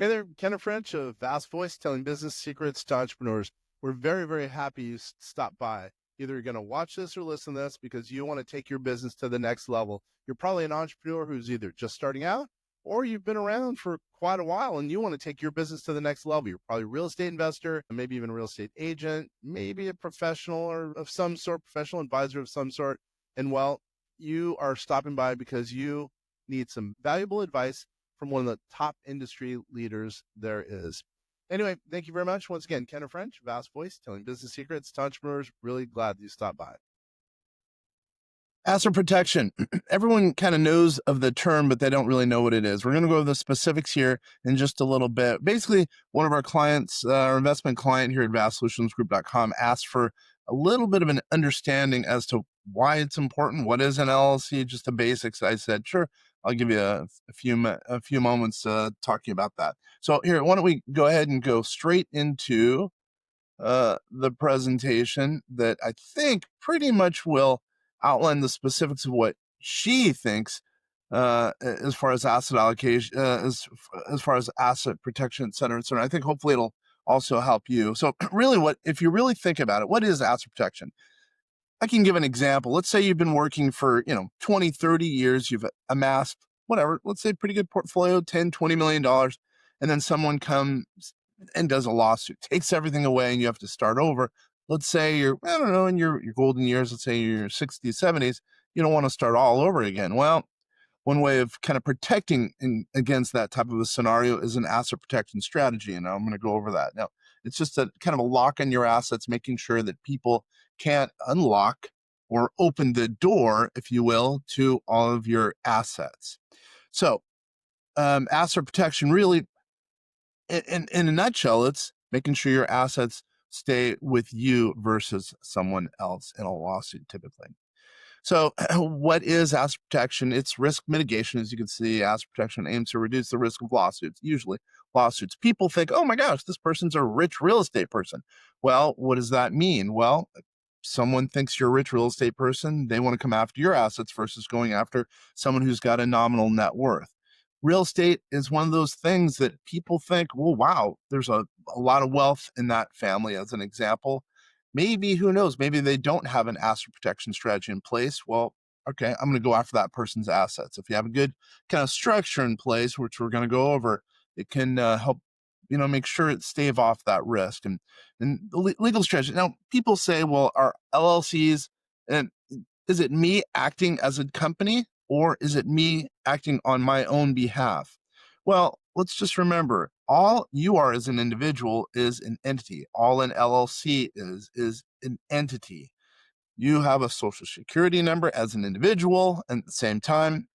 Hey there, Kenneth French of Vast Voice, telling business secrets to entrepreneurs. We're very, very happy you stopped by. Either you're going to watch this or listen to this because you want to take your business to the next level. You're probably an entrepreneur who's either just starting out or you've been around for quite a while and you want to take your business to the next level. You're probably a real estate investor, maybe even a real estate agent, maybe a professional or of some sort, professional advisor of some sort. And well, you are stopping by because you need some valuable advice from one of the top industry leaders there is. Anyway, thank you very much. Once again, Kenneth French, Vast Voice, telling business secrets to entrepreneurs. Really glad you stopped by. Asset protection. Everyone kind of knows of the term, but they don't really know what it is. We're going to go over the specifics here in just a little bit. Basically, one of our clients, our investment client here at vastsolutionsgroup.com, asked for a little bit of an understanding as to why it's important. What is an LLC? Just the basics. I said, sure, I'll give you a few moments talking about that. So here, why don't we go ahead and go straight into the presentation that I think pretty much will outline the specifics of what she thinks as far as asset allocation, as far as asset protection, et cetera, et cetera. I think hopefully it'll also help you. So really, if you really think about it, what is asset protection? I can give an example. Let's say you've been working for 20, 30 years. You've amassed whatever, let's say pretty good portfolio, 10, $20 million. And then someone comes and does a lawsuit, takes everything away, and you have to start over. Let's say you're, I don't know, in your golden years, let's say you're 60s, 70s, you don't want to start all over again. Well, one way of kind of protecting against that type of a scenario is an asset protection strategy. And I'm going to go over that. Now, it's just a kind of a lock on your assets, making sure that people can't unlock or open the door, if you will, to all of your assets. So asset protection really, in a nutshell, it's making sure your assets stay with you versus someone else in a lawsuit, typically. So what is asset protection? It's risk mitigation. As you can see, asset protection aims to reduce the risk of lawsuits, usually lawsuits. People think, oh my gosh, this person's a rich real estate person. Well, what does that mean? Well, someone thinks you're a rich real estate person, they want to come after your assets versus going after someone who's got a nominal net worth. Real estate is one of those things that people think, well, wow, there's a lot of wealth in that family, as an example. Maybe, who knows, maybe they don't have an asset protection strategy in place. Well, okay, I'm going to go after that person's assets. If you have a good kind of structure in place, which we're going to go over, it can help, make sure it stave off that risk and the legal strategy. Now, people say, well, are LLCs, and is it me acting as a company or is it me acting on my own behalf? Well, let's just remember, all you are as an individual is an entity. All an LLC is an entity. You have a social security number as an individual, and at the same time,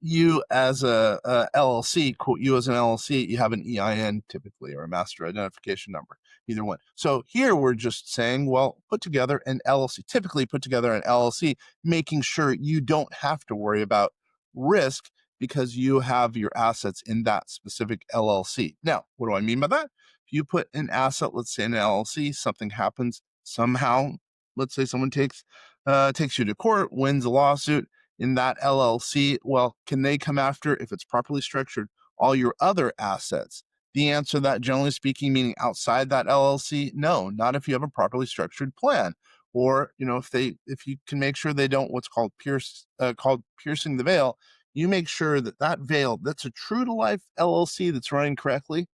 you as a LLC, quote, you as an LLC, you have an EIN typically, or a master identification number, either one. So here we're just saying, well, put together an LLC, typically put together an LLC, making sure you don't have to worry about risk because you have your assets in that specific LLC. Now, what do I mean by that? If you put an asset, let's say in an LLC, something happens somehow, let's say someone takes you to court, wins a lawsuit, in that LLC, well, can they come after, if it's properly structured, all your other assets? The answer to that, generally speaking, meaning outside that LLC, no, not if you have a properly structured plan. Or, if you can make sure they don't what's called piercing the veil, you make sure that veil, that's a true to life LLC that's running correctly,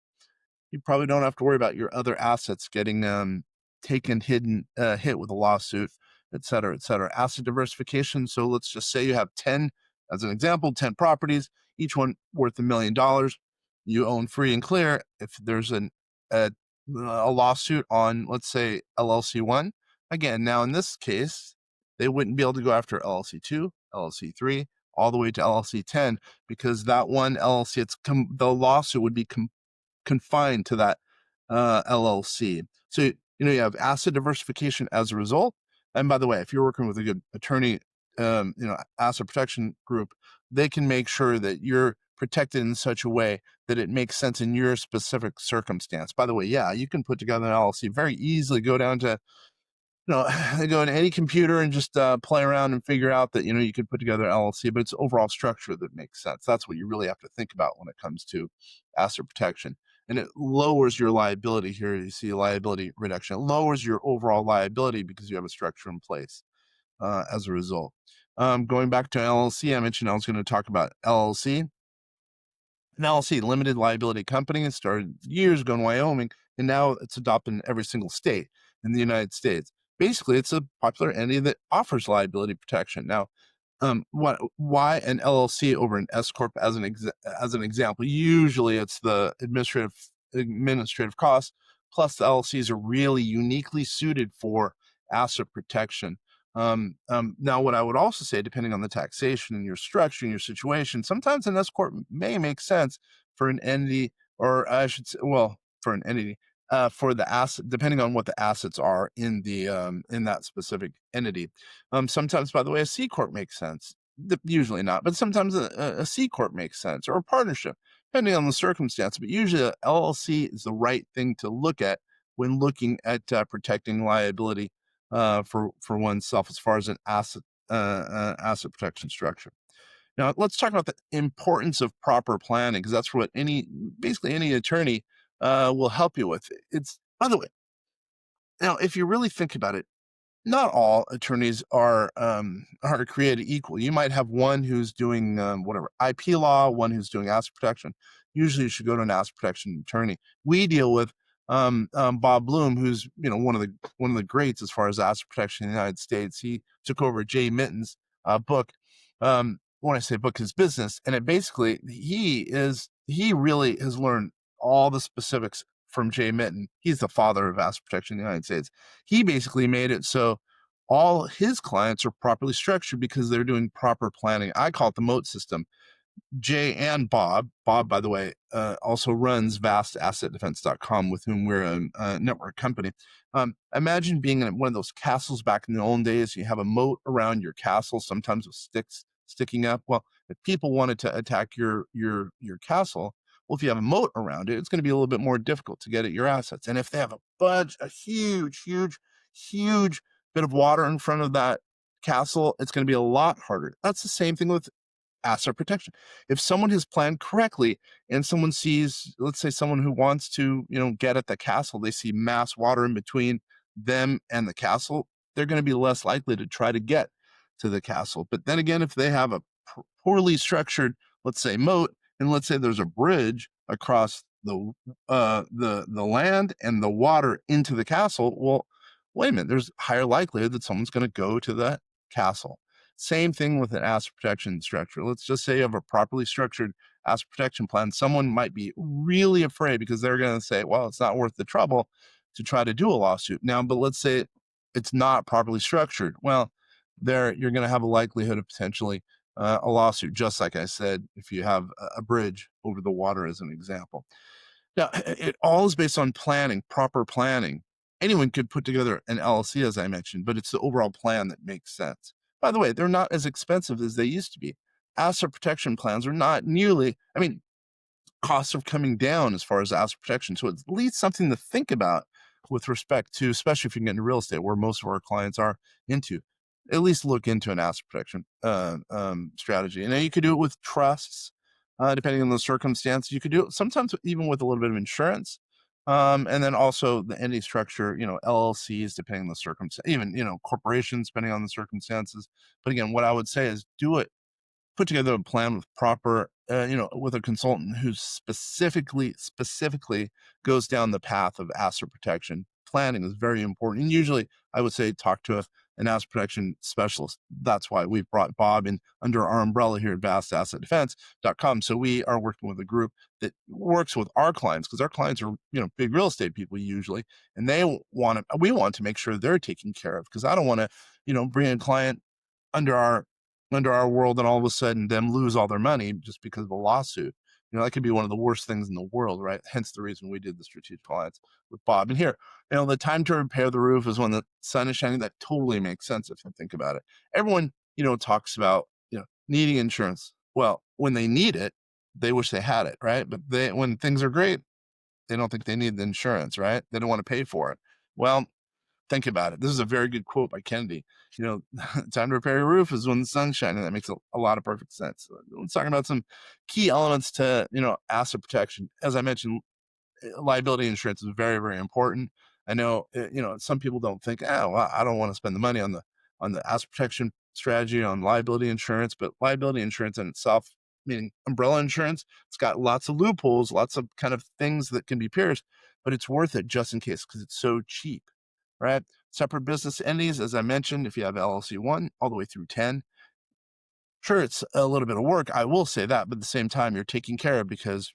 you probably don't have to worry about your other assets getting taken, hit with a lawsuit, et cetera, et cetera. Asset diversification. So let's just say you have 10, as an example, 10 properties, each one worth $1 million. You own free and clear. If there's a lawsuit on, let's say, LLC 1, again, now in this case, they wouldn't be able to go after LLC 2, LLC 3, all the way to LLC 10, because that one LLC, the lawsuit would be confined to that LLC. So, you have asset diversification as a result. And by the way, if you're working with a good attorney, asset protection group, they can make sure that you're protected in such a way that it makes sense in your specific circumstance. By the way, yeah, you can put together an LLC very easily, go down to They go into any computer and just play around and figure out that, you could put together an LLC, but it's overall structure that makes sense. That's what you really have to think about when it comes to asset protection. And it lowers your liability here. You see liability reduction. It lowers your overall liability because you have a structure in place as a result. Going back to LLC, I mentioned I was going to talk about LLC. An LLC, limited liability company, it started years ago in Wyoming, and now it's adopted in every single state in the United States. Basically, it's a popular entity that offers liability protection. Now, why an LLC over an S corp as an example? Usually, it's the administrative costs. Plus, the LLCs are really uniquely suited for asset protection. Now, what I would also say, depending on the taxation and your structure and your situation, sometimes an S corp may make sense for an entity, or I should say, well, for an entity, for the asset, depending on what the assets are in that specific entity. Sometimes, by the way, a C corp makes sense. Usually not, but sometimes a C corp makes sense, or a partnership, depending on the circumstance. But usually, a LLC is the right thing to look at when looking at protecting liability for oneself as far as an asset protection structure. Now, let's talk about the importance of proper planning, because that's what basically any attorney will help you with. It's, by the way, now if you really think about it, not all attorneys are created equal. You might have one who's doing whatever IP law, one who's doing asset protection. Usually, you should go to an asset protection attorney. We deal with Bob Bloom, who's one of the greats as far as asset protection in the United States. He took over Jay Mitten's book. When I say book, his business, and it basically he really has learned all the specifics from Jay Mitten. He's the father of asset protection in the United States. He basically made it so all his clients are properly structured because they're doing proper planning. I call it the moat system. Jay and Bob, by the way, also runs vastassetdefense.com, with whom we're a network company. Imagine being in one of those castles back in the old days. You have a moat around your castle, sometimes with sticks sticking up. Well, if people wanted to attack your castle, well, if you have a moat around it, it's going to be a little bit more difficult to get at your assets. And if they have a huge bit of water in front of that castle, it's going to be a lot harder. That's the same thing with asset protection. If someone has planned correctly and someone sees, let's say someone who wants to, get at the castle, they see mass water in between them and the castle, they're going to be less likely to try to get to the castle. But then again, if they have a poorly structured, let's say moat, and let's say there's a bridge across the land and the water into the castle, well, wait a minute, there's higher likelihood that someone's going to go to the castle. Same thing with an asset protection structure. Let's just say you have a properly structured asset protection plan. Someone might be really afraid because they're going to say, well, it's not worth the trouble to try to do a lawsuit now. But let's say it's not properly structured. Well, there you're going to have a likelihood of potentially a lawsuit, just like I said, if you have a bridge over the water as an example. Now, it all is based on planning, proper planning. Anyone could put together an LLC, as I mentioned, but it's the overall plan that makes sense. By the way, they're not as expensive as they used to be. Asset protection plans are not nearly, costs are coming down as far as asset protection. So it's at least something to think about with respect to, especially if you can get into real estate, where most of our clients are into. At least look into an asset protection strategy. And then you could do it with trusts, depending on the circumstance. You could do it sometimes even with a little bit of insurance. And then also the entity structure, LLCs, depending on the circumstance, even, corporations, depending on the circumstances. But again, what I would say is do it, put together a plan with proper, with a consultant who specifically goes down the path of asset protection. Planning is very important. And usually I would say talk to an asset protection specialist. That's why we've brought Bob in under our umbrella here at vastassetdefense.com. So we are working with a group that works with our clients, because our clients are, big real estate people usually, and we want to make sure they're taken care of, because I don't want to, bring a client under our world and all of a sudden them lose all their money just because of a lawsuit. That could be one of the worst things in the world, right? Hence the reason we did the strategic alliance with Bob. And here, the time to repair the roof is when the sun is shining. That totally makes sense if you think about it. Everyone, talks about, needing insurance. Well, when they need it, they wish they had it, right? But when things are great, they don't think they need the insurance, right? They don't want to pay for it. Well, think about it. This is a very good quote by Kennedy. Time to repair your roof is when the sun's shining. That makes a lot of perfect sense. Let's talk about some key elements to, asset protection. As I mentioned, liability insurance is very, very important. I know, some people don't think, oh, well, I don't want to spend the money on the asset protection strategy on liability insurance, but liability insurance in itself, meaning umbrella insurance, it's got lots of loopholes, lots of kind of things that can be pierced, but it's worth it just in case because it's so cheap, right? Separate business entities, as I mentioned, if you have LLC 1 all the way through 10, sure, it's a little bit of work. I will say that, but at the same time, you're taking care of because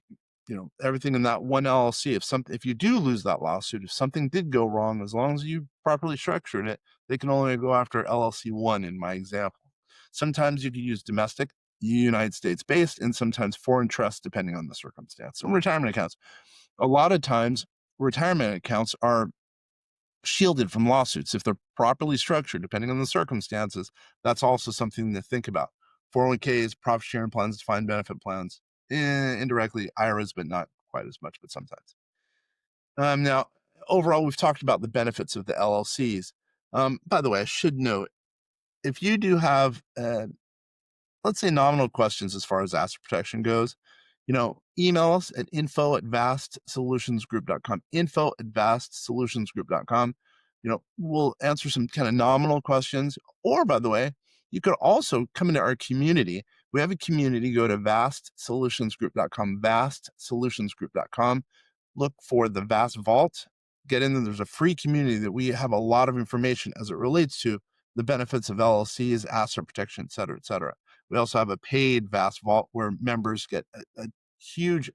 everything in that one LLC. If you do lose that lawsuit, if something did go wrong, as long as you properly structured it, they can only go after LLC 1 in my example. Sometimes you can use domestic, United States based, and sometimes foreign trust, depending on the circumstance. So retirement accounts. A lot of times, retirement accounts are shielded from lawsuits if they're properly structured, depending on the circumstances. That's also something to think about. 401ks, profit sharing plans, defined benefit plans, indirectly IRAs, but not quite as much, but sometimes. Now, overall, we've talked about the benefits of the LLCs. By the way, I should note, if you do have let's say nominal questions as far as asset protection goes, email us at info@vastsolutionsgroup.com, info@vastsolutionsgroup.com. We'll answer some kind of nominal questions. Or, by the way, you could also come into our community. We have a community. Go to vastsolutionsgroup.com, vastsolutionsgroup.com. Look for the Vast Vault. Get in there. There's a free community that we have a lot of information as it relates to the benefits of LLCs, asset protection, et cetera, et cetera. We also have a paid Vast Vault where members get a huge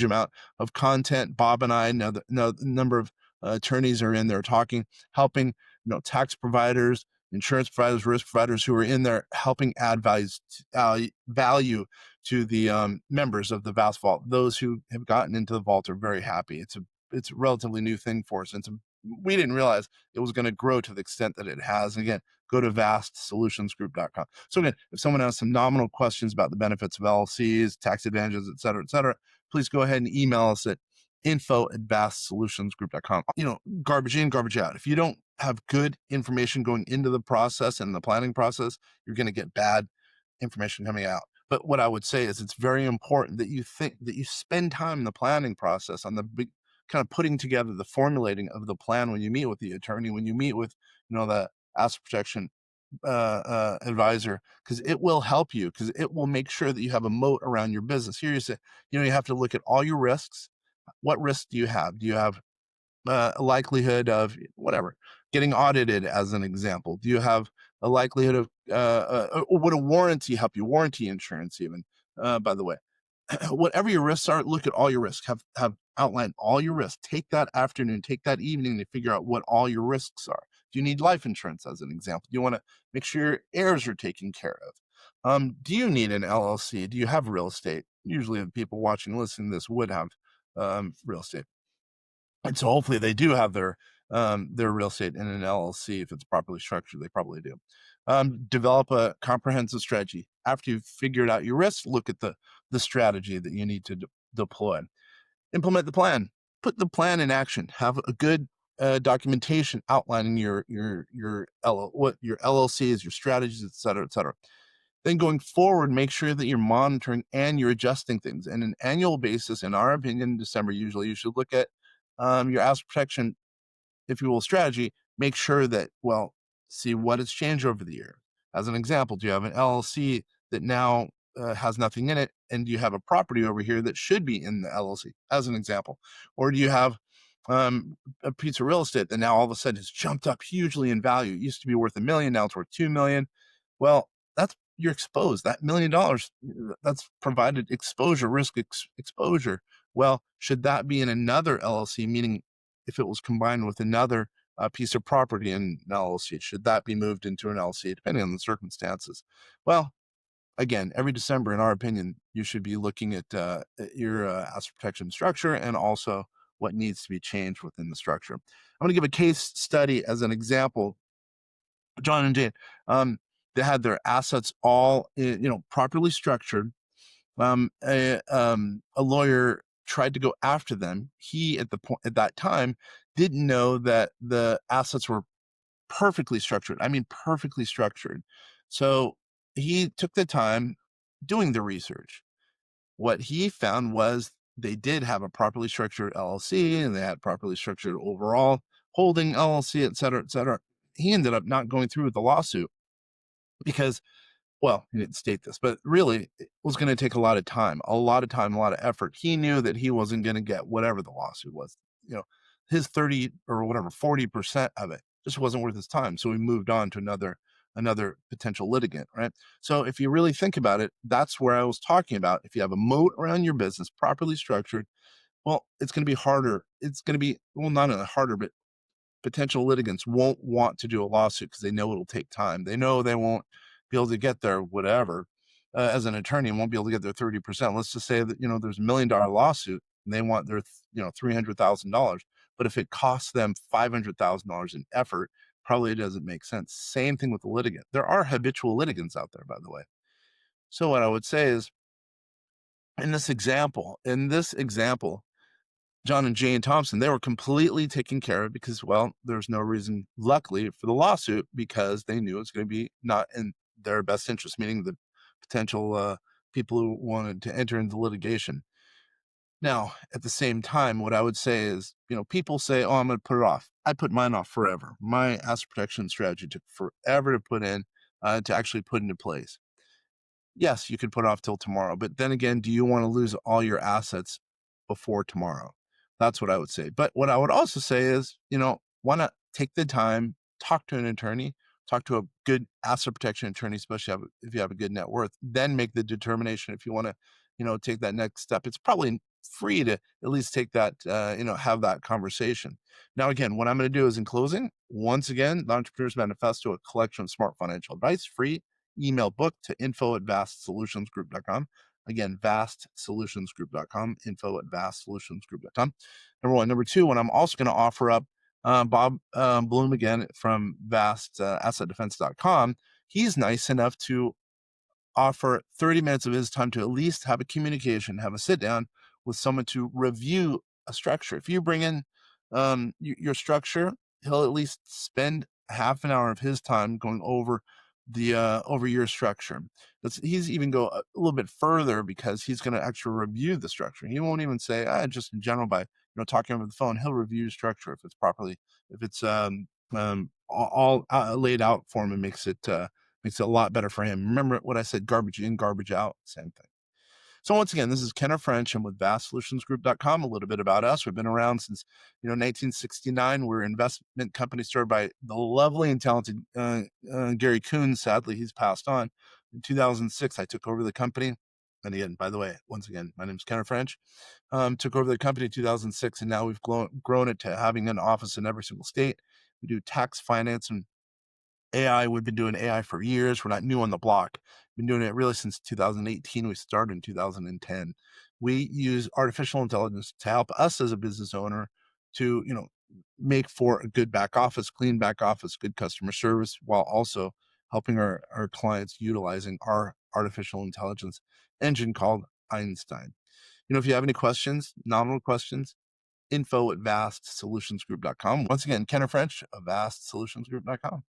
amount of content. Bob and I, now the number of attorneys are in there talking, helping, tax providers, insurance providers, risk providers who are in there helping add value to the members of the Vast Vault. Those who have gotten into the vault are very happy. It's a relatively new thing for us. We didn't realize it was going to grow to the extent that it has. And again, go to vastsolutionsgroup.com. So again, if someone has some nominal questions about the benefits of LLCs, tax advantages, et cetera, please go ahead and email us at info@vastsolutionsgroup.com. Garbage in, garbage out. If you don't have good information going into the process and the planning process, you're going to get bad information coming out. But what I would say is it's very important that you spend time in the planning process on the big kind of putting together the formulating of the plan when you meet with the attorney, when you meet with, the asset protection advisor, because it will help you, because it will make sure that you have a moat around your business. Here you say, you have to look at all your risks. What risks do you have? Do you have a likelihood of whatever getting audited, as an example? Do you have a likelihood of would a warranty help you? Warranty insurance, even, by the way. Whatever your risks are, look at all your risks. Have outlined all your risks. Take that afternoon, take that evening to figure out what all your risks are. Do you need life insurance, as an example? Do you want to make sure your heirs are taken care of? Do you need an LLC? Do you have real estate? Usually the people watching, listening to this would have real estate. And so hopefully they do have their real estate in an LLC. If it's properly structured, they probably do. Develop a comprehensive strategy. After you've figured out your risks, look at the strategy that you need to deploy. Implement the plan. Put the plan in action. Have a good documentation outlining your LLCs, your strategies, et cetera, et cetera. Then going forward, make sure that you're monitoring and you're adjusting things. And an annual basis, in our opinion, in December, usually you should look at your asset protection, if you will, strategy. Make sure that, see what has changed over the year. As an example, do you have an LLC that now has nothing in it, and do you have a property over here that should be in the LLC, as an example? Or do you have a piece of real estate that now all of a sudden has jumped up hugely in value? It used to be worth $1 million, now it's worth $2 million. Well, you're exposed. That $1 million, that's provided exposure, risk exposure. Well, should that be in another LLC? Meaning, if it was combined with another piece of property in an LLC, should that be moved into an LLC, depending on the circumstances? Well, again, every December, in our opinion, you should be looking at your asset protection structure and also what needs to be changed within the structure. I'm going to give a case study as an example. John and Jane, they had their assets all, properly structured. A lawyer tried to go after them. He, at that time, didn't know that the assets were perfectly structured. I mean, perfectly structured. So he took the time doing the research. What he found was they did have a properly structured LLC, and they had properly structured overall holding LLC, et cetera, et cetera. He ended up not going through with the lawsuit because, well, he didn't state this, but really it was going to take a lot of time, a lot of time, a lot of effort. He knew that he wasn't going to get whatever the lawsuit was, you know, his 30 or whatever, 40% of it just wasn't worth his time. So we moved on to another potential litigant, right? So if you really think about it, that's where I was talking about. If you have a moat around your business, properly structured, well, it's going to be harder. It's going to be, well, not only harder, but potential litigants won't want to do a lawsuit because they know it'll take time. They know they won't be able to get their whatever as an attorney, won't be able to get their 30%. Let's just say that, there's $1 million lawsuit and they want their, $300,000. But if it costs them $500,000 in effort, probably it doesn't make sense. Same thing with the litigant. There are habitual litigants out there, by the way. So what I would say is in this example, John and Jane Thompson, they were completely taken care of because, well, there's no reason, luckily, for the lawsuit because they knew it's going to be not in their best interest, meaning the potential people who wanted to enter into litigation. Now, at the same time, what I would say is, people say, oh, I'm going to put it off. I put mine off forever. My asset protection strategy took forever to put in, to actually put into place. Yes, you could put off till tomorrow, but then again, do you want to lose all your assets before tomorrow? That's what I would say. But what I would also say is, why not take the time, talk to an attorney, talk to a good asset protection attorney, especially if you have a good net worth, then make the determination if you want to, take that next step. It's probably free to at least take that, have that conversation. Now, again, what I'm going to do is in closing, once again, the Entrepreneur's Manifesto, a collection of smart financial advice, free. Email book to info@vastsolutionsgroup.com. Again, vastsolutionsgroup.com, info@vastsolutionsgroup.com. Number one. Number two, and I'm also going to offer up Bob Bloom again from vastassetdefense.com. He's nice enough to offer 30 minutes of his time to at least have a communication, have a sit down with someone to review a structure. If you bring in your structure, he'll at least spend half an hour of his time going over over your structure. He's even go a little bit further because he's going to actually review the structure. He won't even say just in general by talking over the phone. He'll review your structure if it's properly, if it's all laid out for him, and makes it a lot better for him. Remember what I said, garbage in, garbage out, same thing. So once again, this is Kenner French. I'm with vastsolutionsgroup.com. A little bit about us. We've been around since 1969. We're an investment company started by the lovely and talented Gary Kuhn. Sadly, he's passed on. In 2006, I took over the company. And again, by the way, once again, my name is Kenner French. Took over the company in 2006, and now we've grown it to having an office in every single state. We do tax, finance, and AI. We've been doing AI for years. We're not new on the block. Been doing it really since 2018. We started in 2010. We use artificial intelligence to help us as a business owner to, make for a good back office, clean back office, good customer service, while also helping our clients utilizing our artificial intelligence engine called Einstein. If you have any questions, nominal questions, info@vastsolutionsgroup.com. Once again, Kenner French of vastsolutionsgroup.com.